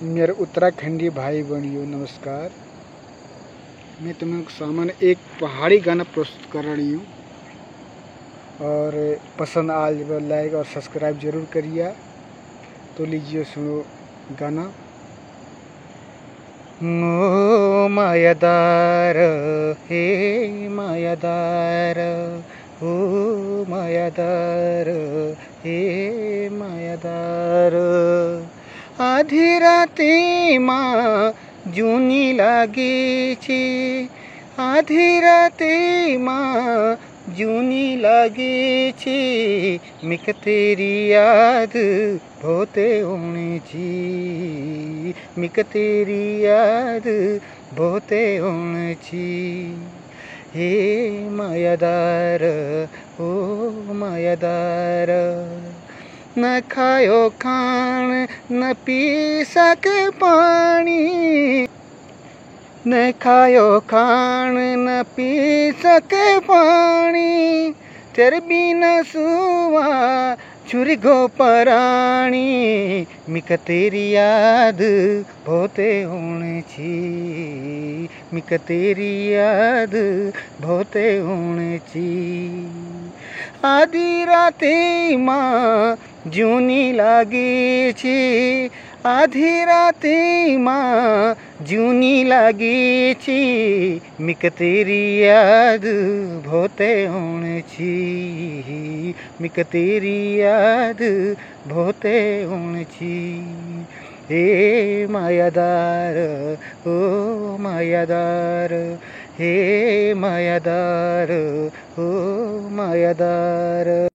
मेरे उत्तराखंडी भाई बहनियों नमस्कार। मैं तुम्हें सामने एक पहाड़ी गाना प्रस्तुत कर रही हूँ और पसंद आ लाइक और सब्सक्राइब जरूर करिए। तो लीजिए सुनो गाना। ओ मायादार हे मायादार, ओ मायादार हे मायादार, आधी राते माँ जूनी लागे छे, आधी राते माँ जूनी लागे छे, मिक तेरी याद बहुते होनी छी, मिक तेरी याद बहुते होनी छी। हे मायादार ओ मायादार, न खायो खाण न पी सके पानी, न खायो खाण न पी सके पानी, तेरे बिना सुवा छुरी गो पराणी, मिक तेरी याद बहुते होनी छी, मिक तेरी याद बहुते होनी छी। आधी राते माँ जूनी लागे छे, आधी राते माँ जूनी लागे छे, मिक तेरी याद बहुते होनी छी, मिक तेरी याद बहुते होनी छी। हे मायादार ओ मायादार, हे मायादार ओ मायादार।